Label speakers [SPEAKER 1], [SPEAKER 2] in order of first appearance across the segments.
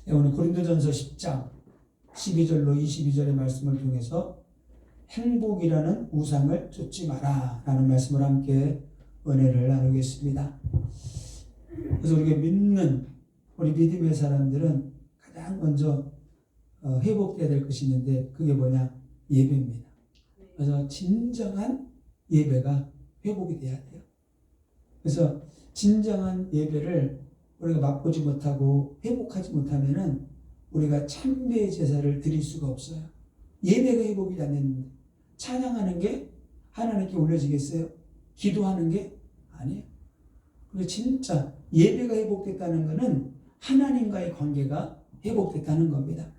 [SPEAKER 1] 오늘 고린도전서 10장 12절로 22절의 말씀을 통해서 행복이라는 우상을 쫓지 마라 라는 말씀을 함께 은혜를 나누겠습니다. 그래서 우리가 믿는 우리 믿음의 사람들은 가장 먼저 회복돼야 될 것이 있는데 그게 뭐냐? 예배입니다. 그래서 진정한 예배가 회복이 돼야 돼요. 그래서 진정한 예배를 우리가 맛보지 못하고 회복하지 못하면은 우리가 참배의 제사를 드릴 수가 없어요. 예배가 회복이 안 됐는데 찬양하는 게 하나님께 올려지겠어요? 기도하는 게 아니에요. 그래서 진짜 예배가 회복됐다는 것은 하나님과의 관계가 회복됐다는 겁니다.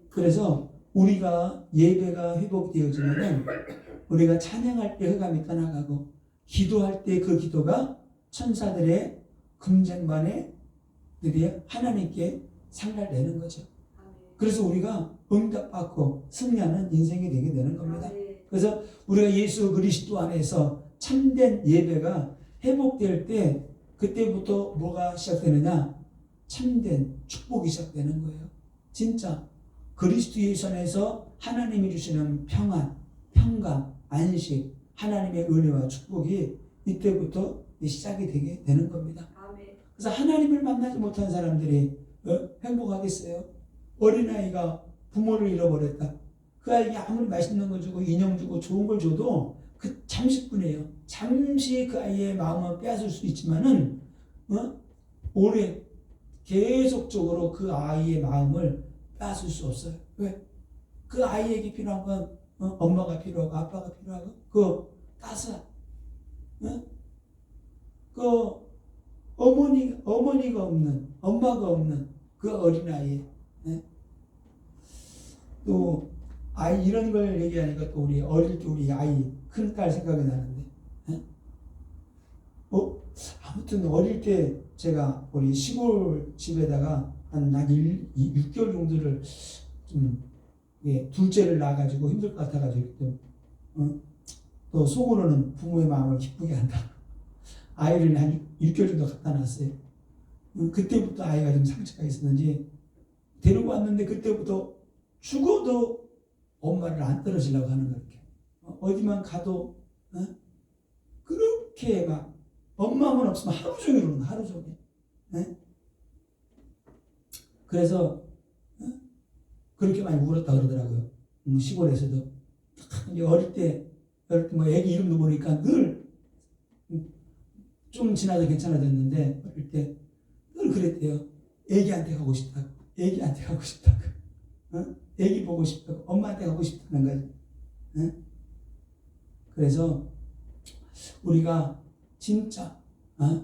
[SPEAKER 1] 그래서 우리가 예배가 회복되어지면은 우리가 찬양할 때 흑암이 떠나가고 기도할 때 그 기도가 천사들의 금쟁반에 드디어 하나님께 상달되는 거죠. 그래서 우리가 응답받고 승리하는 인생이 되게 되는 겁니다. 그래서 우리가 예수 그리스도 안에서 참된 예배가 회복될 때 그때부터 뭐가 시작되느냐? 참된 축복이 시작되는 거예요. 진짜 그리스도 예수 안에서 하나님이 주시는 평안, 평강, 안식, 하나님의 은혜와 축복이 이때부터 시작이 되게 되는 겁니다. 그래서 하나님을 만나지 못한 사람들이 행복하겠어요? 어린아이가 부모를 잃어버렸다. 그 아이에게 아무리 맛있는 걸 주고 인형 주고 좋은 걸 줘도 그 잠시뿐이에요. 잠시 그 아이의 마음은 빼앗을 수 있지만은 오래 계속적으로 그 아이의 마음을 빼앗을 수 없어요. 왜? 그 아이에게 필요한 건 엄마가 필요하고 아빠가 필요하고 그 따스한 그 어머니가 없는 엄마가 없는 그 어린아이 또 아이 이런 걸 얘기하니까 또 우리 어릴 때 우리 아이 큰딸 생각이 나는데 아무튼 어릴 때 제가 우리 시골 집에다가 한 6개월 정도를 좀 둘째를 낳아가지고 힘들 것 같아가지고 또 속으로는 부모의 마음을 기쁘게 한다. 아이를 한 6개월 정도 갖다 놨어요. 그때부터 아이가 좀 상처가 있었는지 데리고 왔는데 그때부터 죽어도 엄마를 안 떨어지려고 하는 거 이렇게 어디만 가도 그렇게 막 엄마만 없으면 하루 종일 우는 하루 종일. 그래서 그렇게 많이 울었다 그러더라고요. 시골에서도 이제 어릴 때 뭐 애기 이름도 모르니까 늘 좀 지나서 괜찮아졌는데 어릴 때 늘 그랬대요. 애기한테 가고 싶다고, 애기한테 가고 싶다고, 애기 보고 싶다고, 엄마한테 가고 싶다는 거지. 그래서 우리가 진짜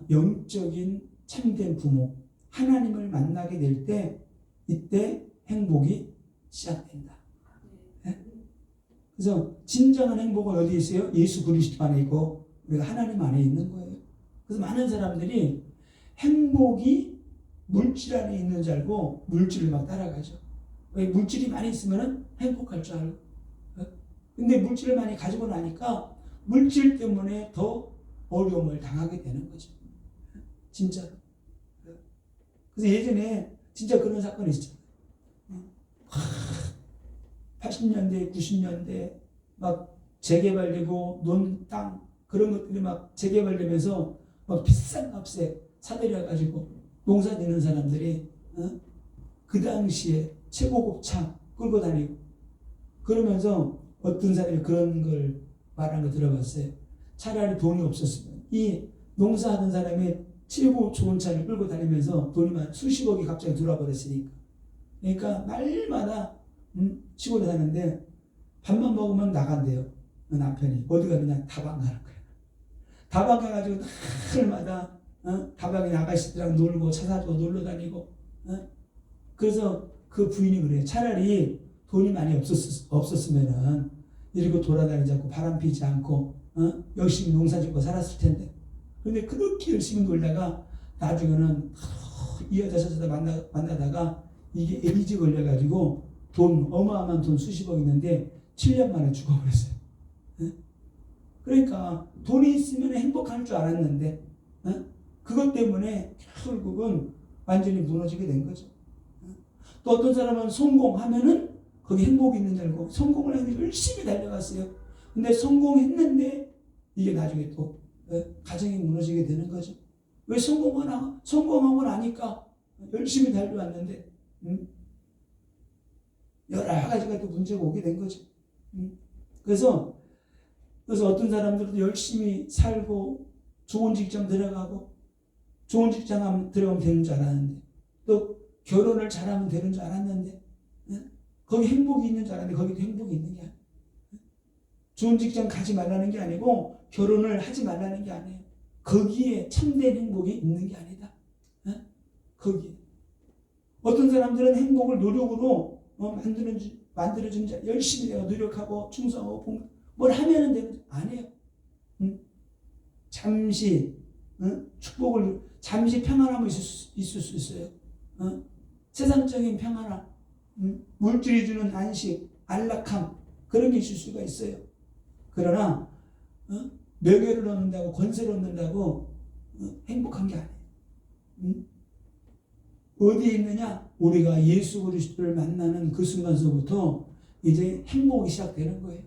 [SPEAKER 1] 영적인 참된 부모, 하나님을 만나게 될 때 이때 행복이 시작된다. 그래서 진정한 행복은 어디에 있어요? 예수 그리스도 안에 있고 우리가 하나님 안에 있는 거예요. 그래서 많은 사람들이 행복이 물질 안에 있는 줄 알고 물질을 막 따라가죠. 왜? 물질이 많이 있으면 행복할 줄 알고. 근데 물질을 많이 가지고 나니까 물질 때문에 더 어려움을 당하게 되는 거죠. 진짜로. 그래서 예전에 진짜 그런 사건이 있었잖아요. 80년대, 90년대 막 재개발되고 논 땅 그런 것들이 막 재개발되면서 막 비싼 값에 사들여가지고 농사 짓는 사람들이 그 당시에 최고급 차 끌고 다니고 그러면서 어떤 사람이 그런 걸 말하는 거 들어봤어요. 차라리 돈이 없었으면 이 농사하던 사람이 최고 좋은 차를 끌고 다니면서 돈이 수십억이 갑자기 들어와 버렸으니까 그러니까 날마다 시골에 사는데 밥만 먹으면 나간대요. 남편이 어디 가느냐 다방 가는 거야. 다방 가가지고 날마다 다방에 아가씨들이랑 놀고 차 사주고 놀러 다니고 그래서 그 부인이 그래요. 차라리 돈이 많이 없었으면은 이러고 돌아다니지 않고 바람 피지 않고 열심히 농사 짓고 살았을 텐데 근데 그렇게 열심히 놀다가 나중에는 이 여자 저 여자 만나다가 이게 에이즈 걸려가지고 돈 어마어마한 돈 수십억 있는데 7년 만에 죽어버렸어요. 그러니까 돈이 있으면 행복할 줄 알았는데 그것 때문에 결국은 완전히 무너지게 된 거죠. 또 어떤 사람은 성공하면은 거기 행복이 있는 줄 알고 성공을 하기 열심히 달려갔어요. 근데 성공했는데 이게 나중에 또 가정이 무너지게 되는 거죠. 왜 성공하고 나니까 열심히 달려왔는데 여러 가지가 또 문제가 오게 된 거죠. 그래서 어떤 사람들도 열심히 살고 좋은 직장 들어가고 좋은 직장 들어가면 되는 줄 알았는데 또 결혼을 잘하면 되는 줄 알았는데 거기 행복이 있는 줄 알았는데 거기도 행복이 있는 게 아니에요. 좋은 직장 가지 말라는 게 아니고 결혼을 하지 말라는 게 아니에요. 거기에 참된 행복이 있는 게 아니다. 거기에. 어떤 사람들은 행복을 노력으로 만들어준 자 열심히 내가 노력하고 충성하고 뭘 하면은 되는 줄 아니에요. 잠시 축복을 잠시 평안함을 있을 수 있어요. 세상적인 평안함, 물질이 주는 안식, 안락함 그런 게 있을 수가 있어요. 그러나 명예를 얻는다고 권세를 얻는다고 행복한 게 아니에요. 어디에 있느냐? 우리가 예수 그리스도를 만나는 그 순간서부터 이제 행복이 시작되는 거예요.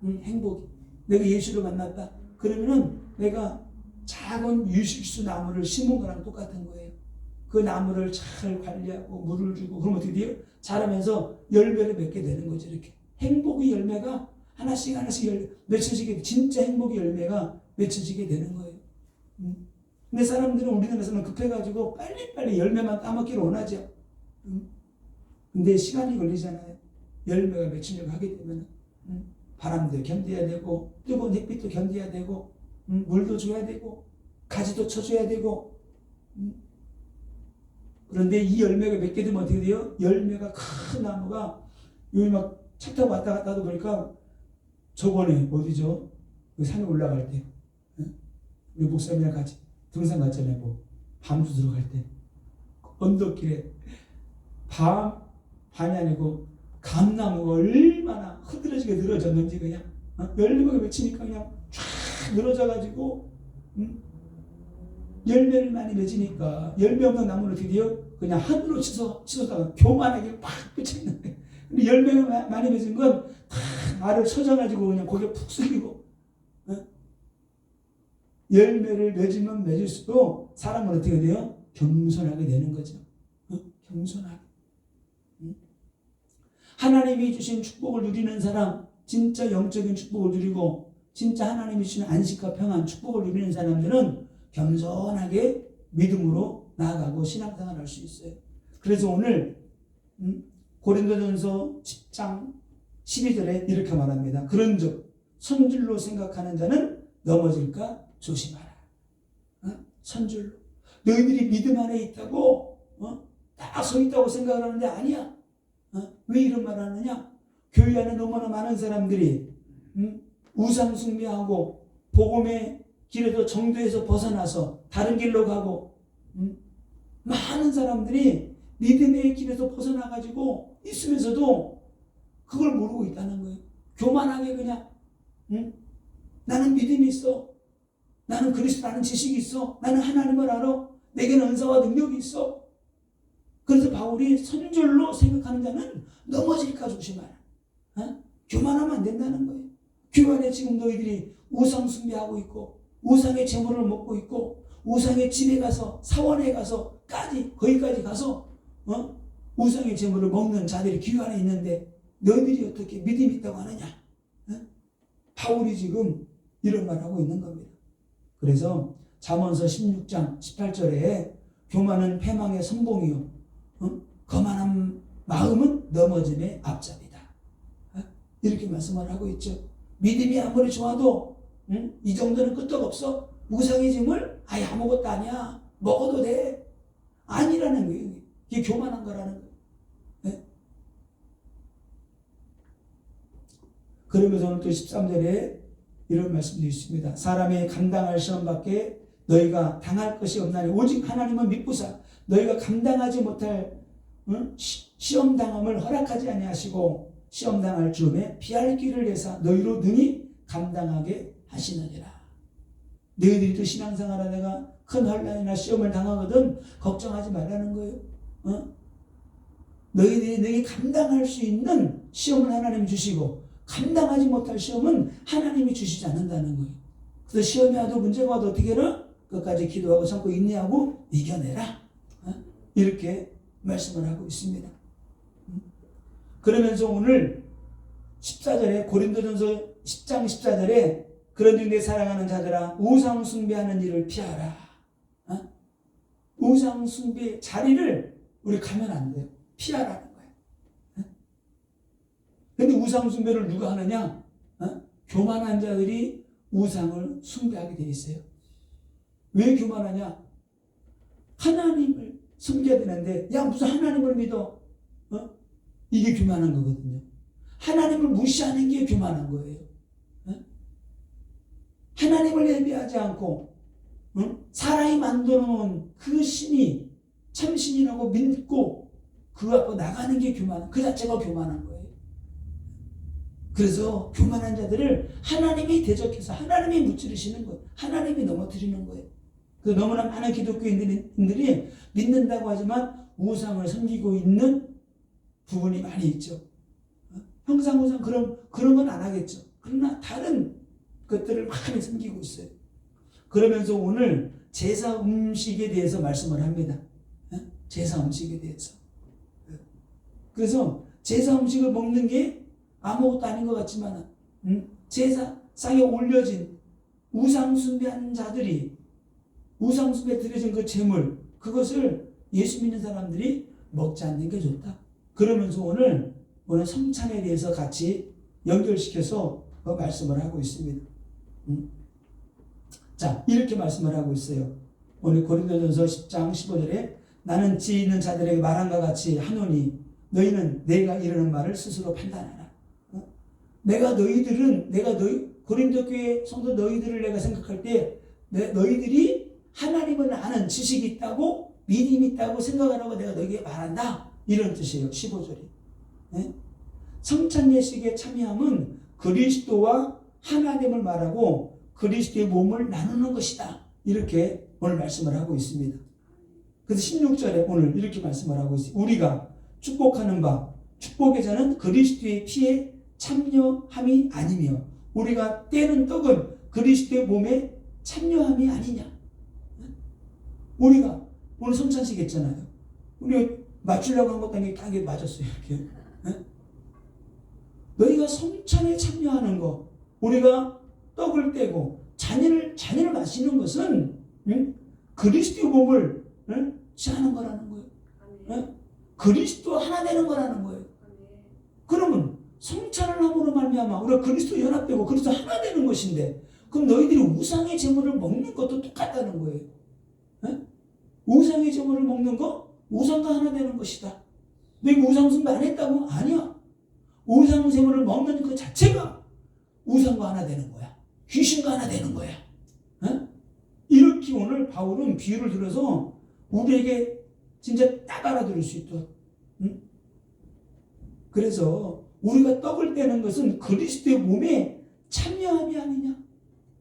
[SPEAKER 1] 행복이. 내가 예수를 만났다. 그러면은 내가 작은 유식수 나무를 심은 거랑 똑같은 거예요. 그 나무를 잘 관리하고 물을 주고 그러면 어떻게 돼요? 자라면서 열매를 맺게 되는 거죠. 이렇게 행복의 열매가 하나씩 맺혀지게 진짜 행복의 열매가 맺혀지게 되는 거예요. 근데 사람들은 우리나라에서는 급해가지고 빨리빨리 열매만 따먹기를 원하죠. 근데 시간이 걸리잖아요. 열매가 맺히려고 하게 되면 바람도 견뎌야 되고 뜨거운 햇빛도 견뎌야 되고 물도 줘야 되고 가지도 쳐줘야 되고 그런데 이 열매가 맺게 되면 어떻게 돼요? 열매가 큰 나무가 여기 막 차 타고 왔다 갔다 하다 보니까 저번에 어디죠? 그 산에 올라갈 때 우리 목사님이랑 같이 등산 갔잖아요. 뭐 밤도 들어갈 때 언덕길에 밤이 아니고 감나무가 얼마나 흐드러지게 늘어졌는지 그냥 열매가 맺히니까 그냥 쫙 늘어져가지고 열매를 많이 맺으니까 열매 없는 나무는 드디어 그냥 하늘로 치솟다가 교만하게 팍 꽂혀있는 거예요. 근데 열매가 많이 맺은 건 다 알을 쳐져가지고 그냥 고개 푹 숙이고 열매를 맺으면 맺을수록 사람은 어떻게 돼요? 겸손하게 되는 거죠. 겸손하게. 하나님이 주신 축복을 누리는 사람, 진짜 영적인 축복을 누리고 진짜 하나님이 주신 안식과 평안, 축복을 누리는 사람들은 겸손하게 믿음으로 나아가고 신앙생활을 할 수 있어요. 그래서 오늘 고린도전서 10장 12절에 이렇게 말합니다. 그런즉 선줄로 생각하는 자는 넘어질까 조심하라. 선줄로. 너희들이 믿음 안에 있다고 다 서 있다고 생각을 하는데 아니야. 왜 이런 말을 하느냐? 교회 안에 너무나 많은 사람들이 우상 숭배하고 복음의 길에서 정도에서 벗어나서 다른 길로 가고 많은 사람들이 믿음의 길에서 벗어나가지고 있으면서도 그걸 모르고 있다는 거예요. 교만하게 그냥 나는 믿음이 있어. 나는 그리스도라는 지식이 있어. 나는 하나님을 알아. 내게는 은사와 능력이 있어. 그래서 바울이 선줄로 생각하는 자는 넘어질까 조심하라. 교만하면 안 된다는 거예요. 교회 안에 지금 너희들이 우상 숭배하고 있고 우상의 제물을 먹고 있고 우상의 집에 가서 사원에 가서 거기까지 가서 우상의 제물을 먹는 자들이 교회 안에 있는데 너희들이 어떻게 믿음이 있다고 하느냐? 바울이 지금 이런 말을 하고 있는 겁니다. 그래서 잠언서 16장 18절에 교만은 패망의 선봉이요 거만한 마음은 넘어짐의 앞잡이다. 이렇게 말씀을 하고 있죠. 믿음이 아무리 좋아도 이 정도는 끄떡없어. 우상의 짐을 아예 아무것도 아니야. 먹어도 돼. 아니라는 거예요. 이게 교만한 거라는 거예요. 네? 그러면서는 또 13절에 이런 말씀도 있습니다. 사람이 감당할 시험밖에 너희가 당할 것이 없나니 오직 하나님은 믿부사 너희가 감당하지 못할 시험당함을 허락하지 아니하시고 시험당할 즈음에 피할 길을 내사 너희로 능히 감당하게 하시느니라. 너희들이 또 신앙생활하다가 큰 환난이나 시험을 당하거든 걱정하지 말라는 거예요. 너희 감당할 수 있는 시험을 하나님이 주시고 감당하지 못할 시험은 하나님이 주시지 않는다는 거예요. 그래서 시험이 와도 문제가 와도 어떻게 해라? 끝까지 기도하고 참고 인내하고 이겨내라. 이렇게 말씀을 하고 있습니다. 그러면서 오늘 14절에 고린도전서 10장 14절에 그런즉 내 사랑하는 자들아 우상 숭배하는 일을 피하라. 우상 숭배 자리를 우리 가면 안 돼요. 피하라는 거예요. 근데 우상 숭배를 누가 하느냐? 교만한 자들이 우상을 숭배하게 돼 있어요. 왜 교만하냐? 하나님을 섬겨야 되는데 야 무슨 하나님을 믿어? 이게 교만한 거거든요. 하나님을 무시하는 게 교만한 거예요. 하나님을 예배하지 않고 사람이 만들어 놓은 그 신이 참신이라고 믿고 그 앞으로 나가는 게 교만, 그 자체가 교만한 거예요. 그래서 교만한 자들을 하나님이 대적해서 하나님이 무찌르시는 거예요. 하나님이 넘어뜨리는 거예요. 그래서 너무나 많은 기독교인들이 믿는다고 하지만 우상을 섬기고 있는 부분이 많이 있죠. 형상 우상 그런 건 안 하겠죠. 그러나 다른 것들을 많이 섬기고 있어요. 그러면서 오늘 제사 음식에 대해서 말씀을 합니다. 제사 음식에 대해서. 그래서 제사 음식을 먹는 게 아무것도 아닌 것 같지만 제사상에 올려진 우상 숭배하는 자들이 우상 숭배 드려진 그 제물 그것을 예수 믿는 사람들이 먹지 않는 게 좋다. 그러면서 오늘 성찬에 대해서 같이 연결시켜서 말씀을 하고 있습니다. 자, 이렇게 말씀을 하고 있어요. 오늘 고린도전서 10장 15절에 나는 지혜 있는 자들에게 말한과 같이 하노니 너희는 내가 이르는 말을 스스로 판단하라. 내가 고린도 교회 성도 너희들을 내가 생각할 때 너희들이 하나님을 아는 지식이 있다고 믿음이 있다고 생각하라고 내가 너희에게 말한다. 이런 뜻이에요. 15절이. 성찬 예식에 참여함은 그리스도와 하나님을 말하고 그리스도의 몸을 나누는 것이다. 이렇게 오늘 말씀을 하고 있습니다. 그래서 16절에 오늘 이렇게 말씀을 하고 있습니다. 우리가 축복하는 바 축복의 자는 그리스도의 피에 참여함이 아니며 우리가 떼는 떡은 그리스도의 몸에 참여함이 아니냐. 우리가 오늘 성찬식 했잖아요. 우리 맞추려고 한 것도 아니고 다 맞았어요. 이렇게. 너희가 성찬에 참여하는 거, 우리가 떡을 떼고 잔을 마시는 것은 그리스도의 몸을 취하는 거라는 거예요. 그리스도 하나 되는 거라는 거예요. 그러면 성찬을 함으로 말미암아 우리가 그리스도 연합되고 그리스도 하나 되는 것인데 그럼 너희들이 우상의 제물을 먹는 것도 똑같다는 거예요. 우상의 제물을 먹는 거 우상과 하나 되는 것이다. 너희가 우상 숭배 안 했다고? 아니야. 우상 제물을 먹는 그 자체가 우상과 하나 되는 거야. 귀신과 하나 되는 거야. 이렇게 오늘 바울은 비유를 들어서 우리에게 진짜 딱 알아들을 수 있도록. 그래서 우리가 떡을 떼는 것은 그리스도의 몸에 참여함이 아니냐.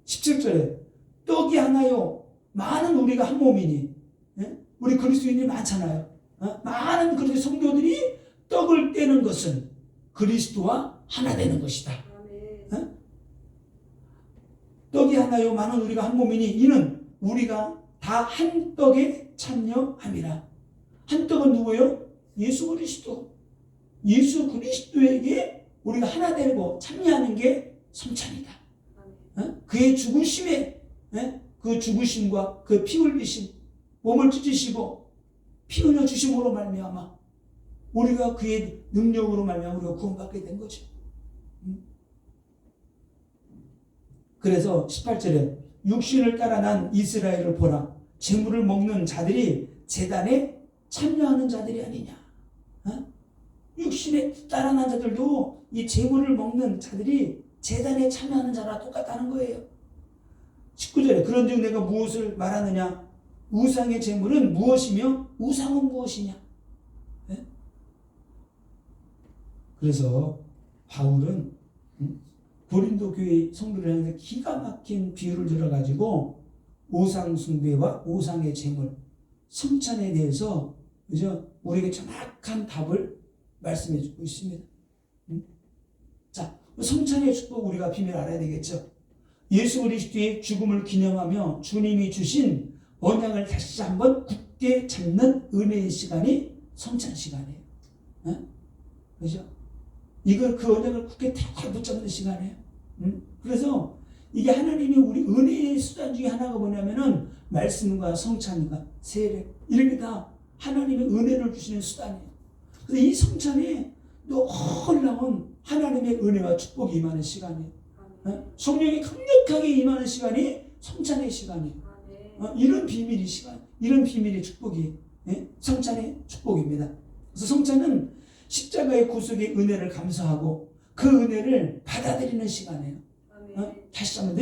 [SPEAKER 1] 17절에 떡이 하나요 많은 우리가 한 몸이니. 우리 그리스도인이 많잖아요. 많은 그리스도 성도들이 떡을 떼는 것은 그리스도와 하나 되는 것이다. 떡이 하나요 많은 우리가 한 몸이니 이는 우리가 다 한 떡에 참여함이라. 한 떡은 누구요? 예수 그리스도. 예수 그리스도에게 우리가 하나 되고 참여하는 게 성찬이다. 그의 죽으심에 그 죽으심과 그 피 흘리심 몸을 찢으시고 피 흘려 주심으로 말미암아 우리가 그의 능력으로 말미암아 우리가 구원받게 된 거죠. 그래서 18절에 육신을 따라 난 이스라엘을 보라. 제물을 먹는 자들이 제단에 참여하는 자들이 아니냐. 육신에 따라 난 자들도 이 제물을 먹는 자들이 제단에 참여하는 자랑 똑같다는 거예요. 19절에 그런즉 내가 무엇을 말하느냐. 우상의 제물은 무엇이며 우상은 무엇이냐. 그래서 바울은 고린도 교회 성도를 향해서 기가 막힌 비유를 들어가지고 우상 숭배와 우상의 제물, 성찬에 대해서 그죠? 우리에게 정확한 답을 말씀해 주고 있습니다. 자, 성찬의 축복 우리가 비밀 알아야 되겠죠. 예수 그리스도의 죽음을 기념하며 주님이 주신 언약을 다시 한번 굳게 잡는 은혜의 시간이 성찬 시간이에요. 그죠? 이걸 그 언약을 굳게 다 붙잡는 시간이에요. 그래서 이게 하나님이 우리 은혜의 수단 중에 하나가 뭐냐면은 말씀과 성찬과 세례 이런 게 다 하나님의 은혜를 주시는 수단이에요. 그래서 이 성찬에 놀라운 하나님의 은혜와 축복이 임하는 시간이에요. 성령이 강력하게 임하는 시간이 성찬의 시간이에요. 이런 비밀의 시간, 이런 비밀의 축복이 성찬의 축복입니다. 그래서 성찬은 십자가의 구속의 은혜를 감사하고 그 은혜를 받아들이는 시간이에요. 다시 한번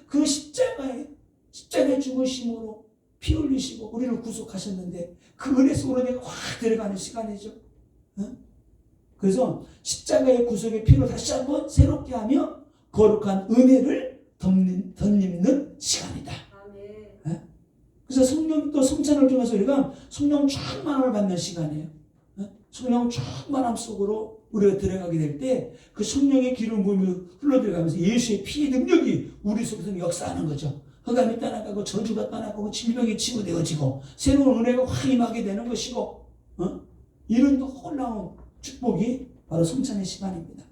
[SPEAKER 1] 그 십자가의 죽으심으로 피 흘리시고 우리를 구속하셨는데 그 은혜 속으로 내가 확 들어가는 시간이죠. 그래서 십자가의 구속의 피로 다시 한번 새롭게 하며 거룩한 은혜를 덧입는 시간이다. 그래서 성령 또 성찬을 통해서 우리가 성령 충만함을 받는 시간이에요. 성령 충만함 속으로 우리가 들어가게 될 때 그 성령의 기름 부음이 흘러들어가면서 예수의 피의 능력이 우리 속에서 역사하는 거죠. 흑암이 떠나가고 저주가 떠나가고 질병이 치유되어지고 새로운 은혜가 확 임하게 되는 것이고 이런 놀라운 축복이 바로 성찬의 시간입니다.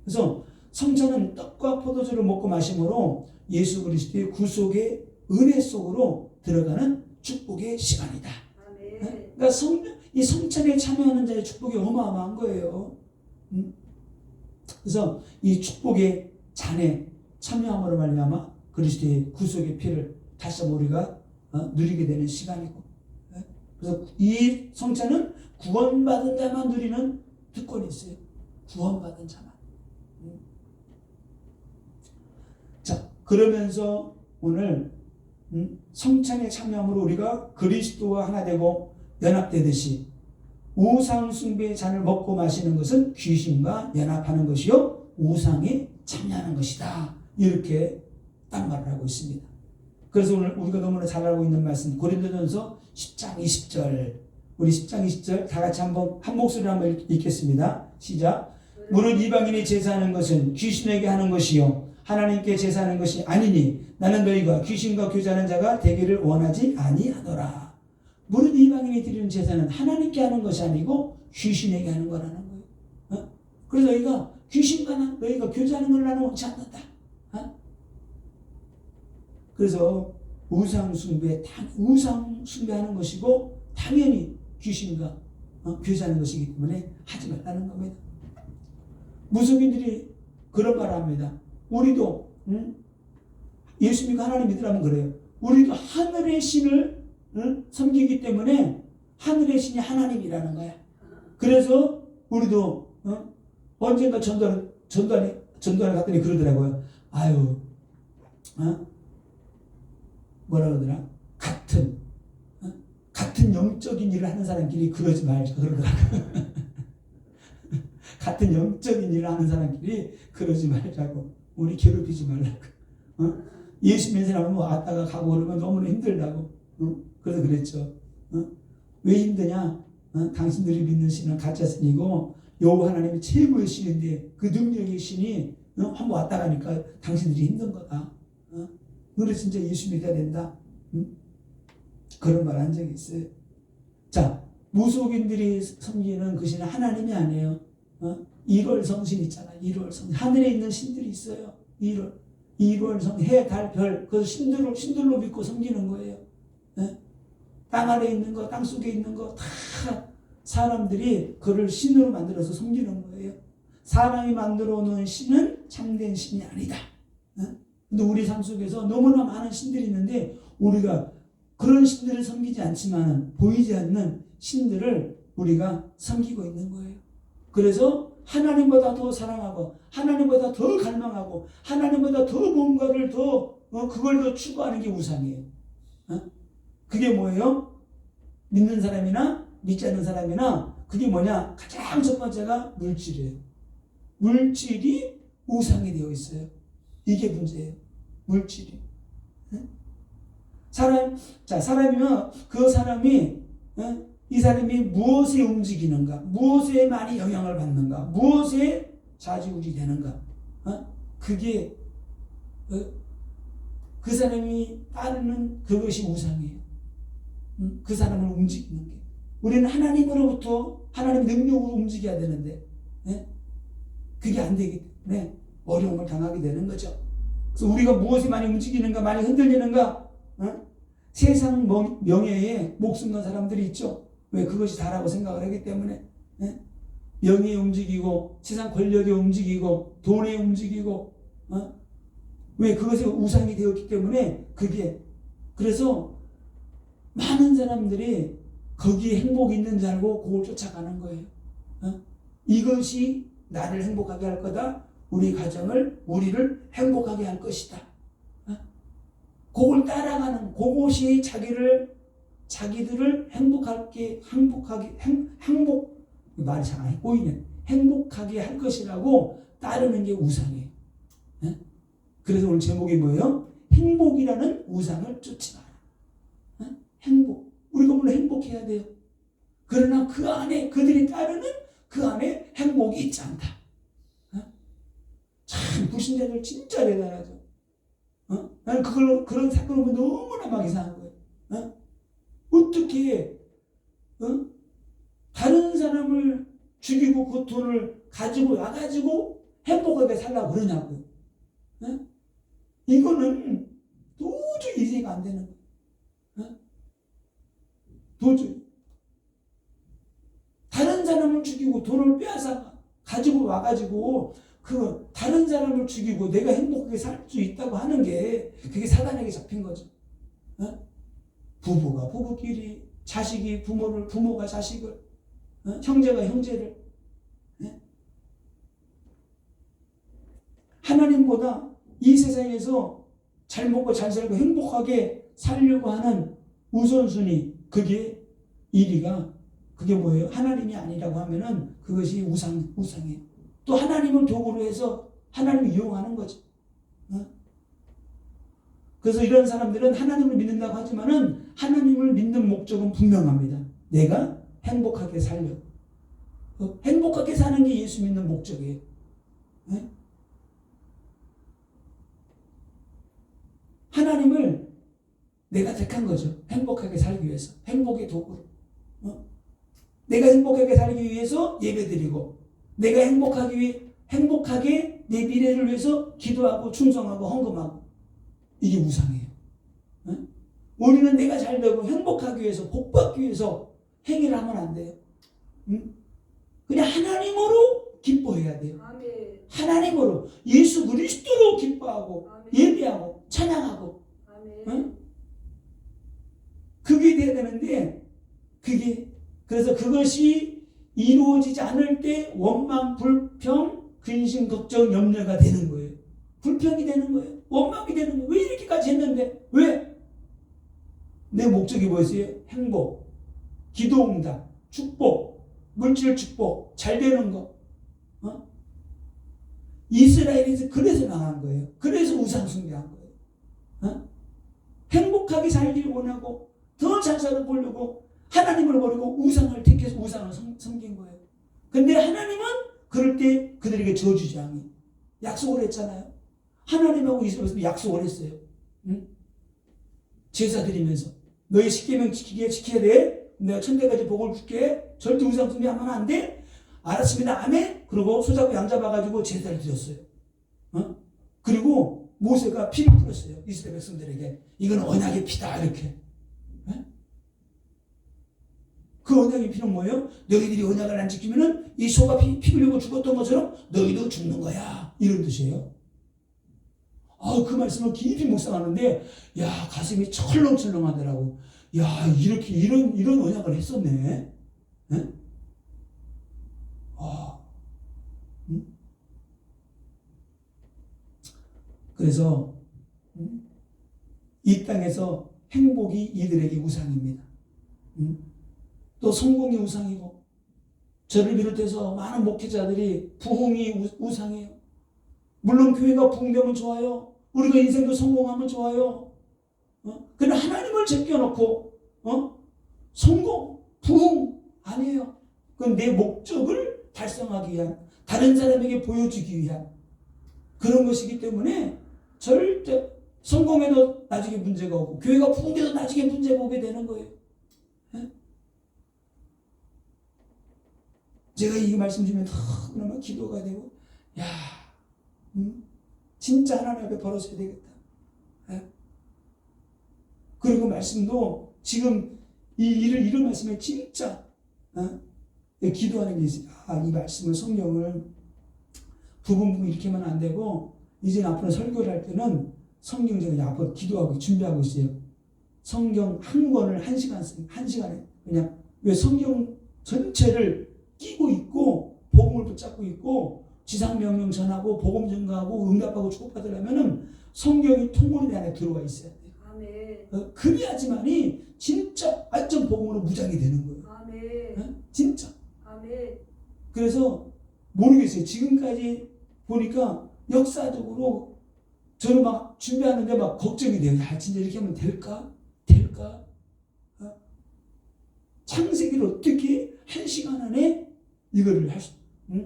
[SPEAKER 1] 그래서 성찬은 떡과 포도주를 먹고 마심으로 예수 그리스도의 구속의 은혜 속으로 들어가는 축복의 시간이다. 그러니까 이 성찬에 참여하는 자의 축복이 어마어마한 거예요. 그래서 이 축복의 잔에 참여함으로 말미암아 그리스도의 구속의 피를 다시 한번 우리가 누리게 되는 시간이고, 그래서 이 성찬은 구원받은 자만 누리는 특권이 있어요. 구원받은 자만. 자, 그러면서 오늘 성찬에 참여함으로 우리가 그리스도와 하나 되고 연합되듯이 우상 숭배의 잔을 먹고 마시는 것은 귀신과 연합하는 것이요 우상에 참여하는 것이다. 이렇게 딱 말을 하고 있습니다. 그래서 오늘 우리가 너무나 잘 알고 있는 말씀 고린도전서 10장 20절, 우리 10장 20절 다 같이 한번 한 목소리로 한번 읽겠습니다. 시작. 무릇 이방인이 제사하는 것은 귀신에게 하는 것이요 하나님께 제사하는 것이 아니니 나는 너희가 귀신과 교제하는 자가 되기를 원하지 아니하노라. 무릇 이방인이 드리는 제사는 하나님께 하는 것이 아니고 귀신에게 하는 거라는 거예요. 그래서 너희가 귀신과 너희가 교제하는 걸 나는 원치 않는다. 그래서 우상 숭배하는 것이고 당연히 귀신과 교제하는 것이기 때문에 하지 말라는 겁니다. 무속인들이 그런 말을 합니다. 우리도 예수 믿고 하나님 믿으라면 그래요. 우리도 하늘의 신을 섬기기 때문에 하늘의 신이 하나님이라는 거야. 그래서 우리도 언젠가 전도안에 갔더니 그러더라고요. 아유, 뭐라 그러더라? 같은 영적인 일을 하는 사람끼리 그러지 말자 그러더라고요. 같은 영적인 일을 하는 사람끼리 그러지 말자고. 우리 괴롭히지 말라고. 예수 믿는 사람은 뭐 왔다가 가고 그러면 너무나 힘들다고. 그래서 그랬죠. 왜 힘드냐? 당신들이 믿는 신은 가짜 신이고 여호와 하나님이 최고의 신인데 그 능력의 신이 한번 왔다 가니까 당신들이 힘든 거다. 너네 진짜 예수 믿어야 된다. 그런 말 한 적이 있어요. 자, 무속인들이 섬기는 그 신은 하나님이 아니에요. 1월 성신 있잖아. 1월 성신. 하늘에 있는 신들이 있어요. 1월 성신. 해, 달, 별. 그래서 신들로 믿고 섬기는 거예요. 땅 아래에 있는 거, 땅 속에 있는 거 다 사람들이 그를 신으로 만들어서 섬기는 거예요. 사람이 만들어 놓은 신은 참된 신이 아니다. 근데 우리 삶 속에서 너무나 많은 신들이 있는데 우리가 그런 신들을 섬기지 않지만 보이지 않는 신들을 우리가 섬기고 있는 거예요. 그래서 하나님보다 더 사랑하고 하나님보다 더 갈망하고 하나님보다 더 뭔가를 그걸 더 추구하는 게 우상이에요. 그게 뭐예요? 믿는 사람이나 믿지 않는 사람이나 그게 뭐냐? 가장 첫 번째가 물질이에요. 물질이 우상이 되어 있어요. 이게 문제예요. 물질이. 사람이면 그 사람이 이 사람이 무엇에 움직이는가, 무엇에 많이 영향을 받는가, 무엇에 좌지우지 되는가, 그게 그 사람이 따르는 그것이 우상이에요. 그 사람을 움직이는 게. 우리는 하나님으로부터 하나님 능력으로 움직여야 되는데 그게 안 되기 때문에 어려움을 당하게 되는 거죠. 그래서 우리가 무엇이 많이 움직이는가, 많이 흔들리는가, 세상 명예에 목숨 건 사람들이 있죠. 왜? 그것이 다라고 생각을 하기 때문에. 명예에 움직이고, 세상 권력에 움직이고, 돈에 움직이고, 왜? 그것이 우상이 되었기 때문에 그게. 그래서 많은 사람들이 거기에 행복이 있는 줄 알고 그걸 쫓아가는 거예요. 이것이 나를 행복하게 할 거다. 우리 가정을, 우리를 행복하게 할 것이다. 그걸 따라가는, 그것이 자기들을 말이 잘 안 꼬이네. 행복하게 할 것이라고 따르는 게 우상이에요. 그래서 오늘 제목이 뭐예요? 행복이라는 우상을 쫓지 마라. 행복. 우리가 물론 행복해야 돼요. 그러나 그 안에, 그들이 따르는 그 안에 행복이 있지 않다. 참, 불신자들 진짜 대단하죠. 나는 그런 사건을 보면 너무나 막 이상한 거예요. 어떻게, 다른 사람을 죽이고 그 돈을 가지고 와가지고 행복하게 살라고 그러냐고요. 이거는 도저히 이해가 안 되는 거예요. 도저히. 다른 사람을 죽이고 돈을 빼앗아 가지고 와가지고 그 다른 사람을 죽이고 내가 행복하게 살 수 있다고 하는 게 그게 사단에게 잡힌 거죠. 부부가 부부끼리, 자식이 부모를, 부모가 자식을, 형제가 형제를. 하나님보다 이 세상에서 잘 먹고 잘 살고 행복하게 살려고 하는 우선순위, 그게 1위가 그게 뭐예요? 하나님이 아니라고 하면은 그것이 우상이에요. 또 하나님을 도구로 해서 하나님을 이용하는 거죠. 그래서 이런 사람들은 하나님을 믿는다고 하지만은 하나님을 믿는 목적은 분명합니다. 내가 행복하게 살려. 행복하게 사는 게 예수 믿는 목적이에요. 하나님을 내가 택한 거죠. 행복하게 살기 위해서. 행복의 도구로. 내가 행복하게 살기 위해서 예배드리고, 내가 행복하게 내 미래를 위해서 기도하고 충성하고 헌금하고. 이게 우상이에요. 우리는 내가 잘 되고 행복하기 위해서, 복받기 위해서 행위를 하면 안 돼요. 그냥 하나님으로 기뻐해야 돼요.
[SPEAKER 2] 아멘.
[SPEAKER 1] 하나님으로, 예수 그리스도로 기뻐하고, 아멘. 예배하고, 찬양하고. 아멘. 그게 돼야 되는데, 그래서 그것이 이루어지지 않을 때 원망, 불평, 근심, 걱정, 염려가 되는 거예요. 불평이 되는 거예요. 원망이 되는 거예요. 왜 이렇게까지 했는데? 왜? 내 목적이 뭐였어요? 행복, 기도응답, 축복, 물질 축복, 잘 되는 거. 이스라엘에서 그래서 망한 거예요. 그래서 우상 숭배한 거예요. 행복하게 살기를 원하고 더 잘 살아보려고 하나님을 버리고 우상을 택해서 우상을 섬긴 거예요. 근데 하나님은 그럴 때 그들에게 저주장이 약속을 했잖아요. 하나님하고 이스라엘에서 약속을 했어요. 제사 드리면서 너희 십계명 지켜야 돼. 내가 천대까지 복을 줄게. 절대 우상 숭배하면 안 돼. 알았습니다. 아멘. 그리고 소잡고 양 잡아가지고 제사를 드렸어요. 그리고 모세가 피를 뿌렸어요. 이스라엘 백성들에게. 이건 언약의 피다. 이렇게. 그 언약의 피는 뭐예요? 너희들이 언약을 안 지키면은 이 소가 피 흘리고 죽었던 것처럼 너희도 죽는 거야. 이런 뜻이에요. 그 말씀을 깊이 묵상하는데, 야, 가슴이 철렁철렁하더라고. 야, 이런 언약을 했었네. 그래서 이 땅에서 행복이 이들에게 우상입니다. 또 성공이 우상이고, 저를 비롯해서 많은 목회자들이 부흥이 우상이에요. 물론 교회가 부흥되면 좋아요. 우리가 인생도 성공하면 좋아요. 그러나 하나님을 제껴놓고 성공, 부흥 아니에요. 그건 내 목적을 달성하기 위한, 다른 사람에게 보여주기 위한 그런 것이기 때문에 절대 성공해도 나중에 문제가 오고 교회가 부흥돼도 나중에 문제가 오게 되는 거예요. 네? 제가 이 말씀 주면 너무나 기도가 되고, 야, 진짜 하나님 앞에 벌어서야 되겠다. 네? 그리고 말씀도 지금 이 일을 이런 말씀에 진짜 기도하는 게 있어요. 이 말씀을 성경을 부분 이렇게 하면 안 되고, 이제 앞으로 설교를 할 때는 성경 제가 앞으로 기도하고 준비하고 있어요. 성경 한 권을 한 시간에 그냥, 왜 성경 전체를 끼고 있고 복음을 붙잡고 있고 지상명령 전하고 복음 전가하고 응답하고 축복받으려면은 성경이 통으로 내 안에 들어와 있어야 돼요. 아멘. 그래야지만이 진짜 완전 복음으로 무장이 되는 거예요. 아멘. 진짜. 아멘. 그래서 모르겠어요. 지금까지 보니까 역사적으로 저는 막 준비하는데 막 걱정이 돼요. 야, 진짜 이렇게 하면 될까? 창세기를 어떻게 한 시간 안에 이거를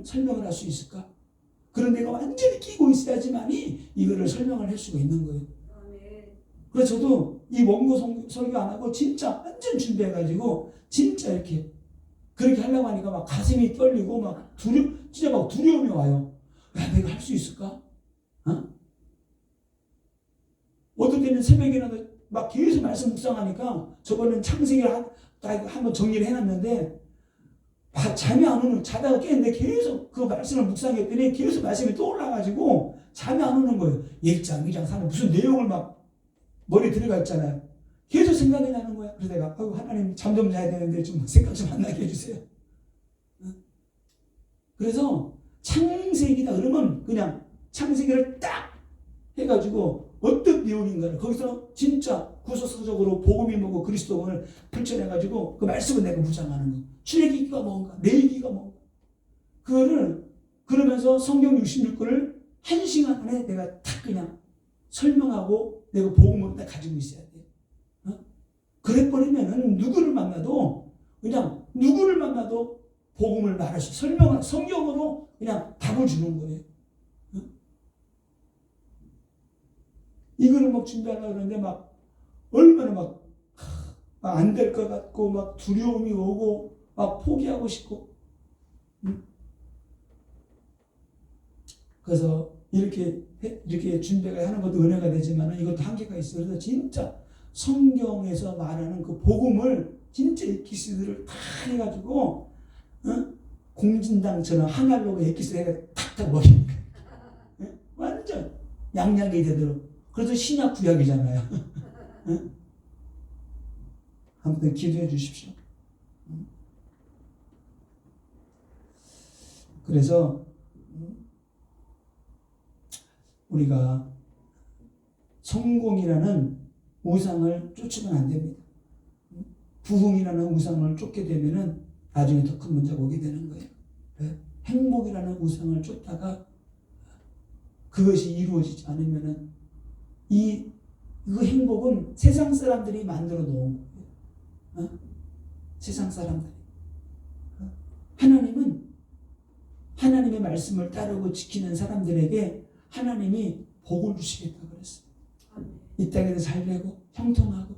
[SPEAKER 1] 설명을 할 수 있을까? 그런 데가 완전히 끼고 있어야지만이 이거를 설명을 할 수가 있는 거예요. 그래서 저도 이 원고 설교 안 하고 진짜 완전 준비해가지고 진짜 이렇게 그렇게 하려고 하니까 막 가슴이 떨리고 막 진짜 막 두려움이 와요. 야, 내가 할 수 있을까? 어떨 때는 새벽에나 막 계속 말씀 묵상하니까 저번엔 창세기를 한번 정리를 해놨는데 잠이 안 오는, 자다가 깨는데 계속 그 말씀을 묵상했더니 계속 말씀이 떠올라가지고 잠이 안 오는 거예요. 1장, 2장, 3장 무슨 내용을 막 머리에 들어가 있잖아요. 계속 생각이 나는 거야. 그래서 내가 하나님 잠 좀 자야 되는데 좀 생각 좀 안 나게 해주세요. 그래서 창세기다 그러면 그냥 창세기를 딱 해가지고 어떤 내용인가를 거기서 진짜 구속서적으로 복음이 뭐고 그리스도를 펼쳐내가지고 그 말씀을 내가 묵상하는 거예요. 출애굽기가 뭔가, 레위기가 뭔가, 그거를 그러면서 성경 66권을 1시간 안에 내가 딱 그냥 설명하고 내가 복음을 딱 가지고 있어야 돼. 그래버리면은 누구를 만나도 복음을 말할 수, 설명을 성경으로 그냥 답을 주는 거예요. 이거를 막 준비하려고 그러는데 막 얼마나 막 안 될 것 같고 막 두려움이 오고 막 포기하고 싶고. 그래서 이렇게 준비가 하는 것도 은혜가 되지만 이것도 한계가 있어요. 그래서 진짜 성경에서 말하는 그 복음을 진짜 에키스들을 다 해가지고 공진당처럼 하나로그 에키스를 해가 탁탁 먹이니까 완전 양양이 되도록. 그래서 신약 구약이잖아요. 아무튼 기도해 주십시오. 그래서 우리가 성공이라는 우상을 쫓으면 안 됩니다. 부흥이라는 우상을 쫓게 되면은 나중에 더 큰 문제가 오게 되는 거예요. 행복이라는 우상을 쫓다가 그것이 이루어지지 않으면은 그 행복은 세상 사람들이 만들어 놓은 거예요. 세상 사람들이. 하나님은 하나님의 말씀을 따르고 지키는 사람들에게 하나님이 복을 주시겠다고 그랬어요. 이 땅에서 잘 되고 형통하고.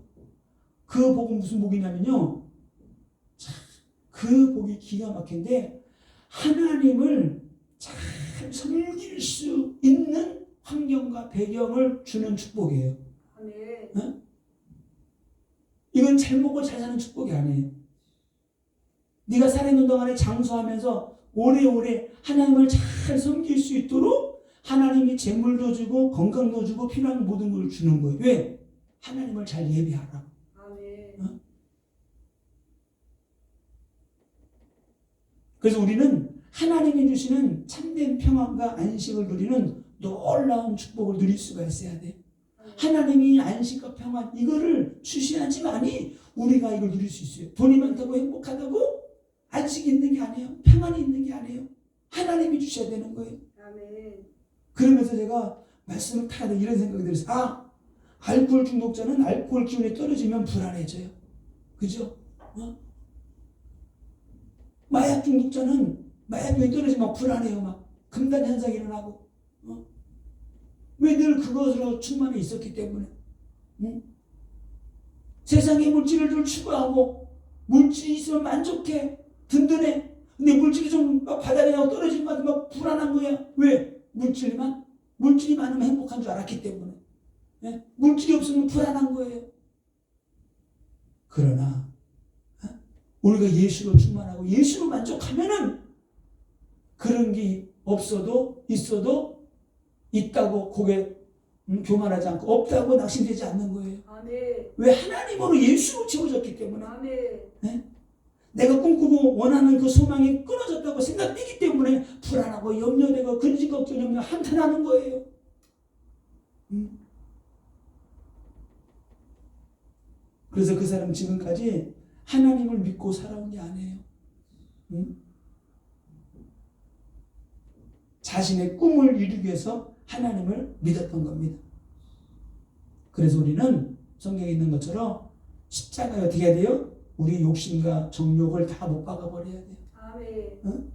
[SPEAKER 1] 그 복은 무슨 복이냐면요, 그 복이 기가 막힌데 하나님을 잘 섬길 수 있는 환경과 배경을 주는 축복이에요. 이건 잘 먹고 잘 사는 축복이 아니에요. 네가 살아있는 동안에 장수하면서 오래오래 하나님을 잘 섬길 수 있도록 하나님이 재물도 주고 건강도 주고 필요한 모든 걸 주는 거예요. 왜? 하나님을 잘 예배하라. 그래서 우리는 하나님이 주시는 참된 평안과 안식을 누리는 놀라운 축복을 누릴 수가 있어야 돼. 하나님이 안식과 평안 이거를 주셔야지만이 우리가 이걸 누릴 수 있어요. 돈이 많다고 행복하다고 안식이 있는 게 아니에요. 평안이 있는 게 아니에요. 하나님이 주셔야 되는 거예요. 아멘. 그러면서 제가 말씀을 타야 이런 생각이 들었어요. 알코올 중독자는 알코올 기운이 떨어지면 불안해져요. 그죠? 마약 중독자는 마약이 떨어지면 불안해요. 막 금단 현상이 일어나고. 왜 늘 그것으로 충만해 있었기 때문에. 세상의 물질을 늘 추구하고 물질이 있으면 만족해. 든든해. 근데 물질이 좀 바닥에 나고 떨어지면 막 불안한 거야. 왜? 물질이 많으면 행복한 줄 알았기 때문에. 물질이 없으면 불안한 거예요. 그러나 우리가 예수로 충만하고 예수로 만족하면은 그런 게 없어도 있어도 있다고 고개 교만하지 않고 없다고 낙심되지 않는 거예요.
[SPEAKER 2] 아멘.
[SPEAKER 1] 왜? 하나님으로 예수로 채워졌기 때문에.
[SPEAKER 2] 아멘.
[SPEAKER 1] 내가 꿈꾸고 원하는 그 소망이 끊어졌다고 생각되기 때문에 불안하고 염려되고 근심 걱정하며 한탄하는 거예요. 그래서 그 사람 지금까지 하나님을 믿고 살아온 게 아니에요. 자신의 꿈을 이루기 위해서 하나님을 믿었던 겁니다. 그래서 우리는 성경에 있는 것처럼 십자가에 어떻게 해야 돼요? 우리 욕심과 정욕을 다 못 박아버려야 돼요.
[SPEAKER 2] 아멘.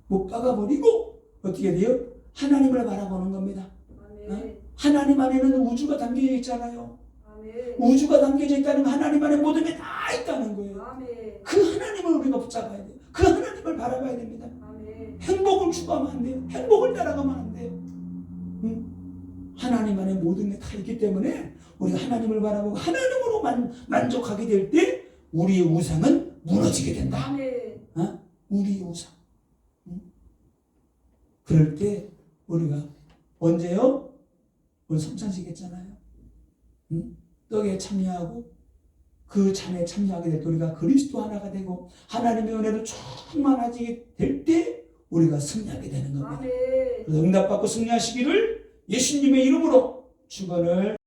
[SPEAKER 1] 못 박아버리고 어떻게 해야 돼요? 하나님을 바라보는 겁니다.
[SPEAKER 2] 아멘.
[SPEAKER 1] 하나님 안에는 우주가 담겨져 있잖아요.
[SPEAKER 2] 아멘.
[SPEAKER 1] 우주가 담겨져 있다는 건 하나님 안에 모든 게 다 있다는 거예요.
[SPEAKER 2] 아멘.
[SPEAKER 1] 그 하나님을 우리가 붙잡아야 돼요. 그 하나님을 바라봐야 됩니다.
[SPEAKER 2] 아멘.
[SPEAKER 1] 행복을 추구하면 안 돼요. 행복을 따라가면 안 돼요. 하나님 안에 모든 게 다 있기 때문에 우리가 하나님을 바라보고 하나님으로 만족하게 될 때 우리의 우상은 무너지게 된다.
[SPEAKER 2] 아멘.
[SPEAKER 1] 우리의 우상. 그럴 때 우리가 언제요? 오늘 성찬식 했잖아요. 떡에 참여하고 그 잔에 참여하게 될 때 우리가 그리스도 하나가 되고 하나님의 은혜로 충만하게 될 때 우리가 승리하게 되는 겁니다.
[SPEAKER 2] 아멘.
[SPEAKER 1] 그래서 응답받고 승리하시기를 예수님의 이름으로 축원을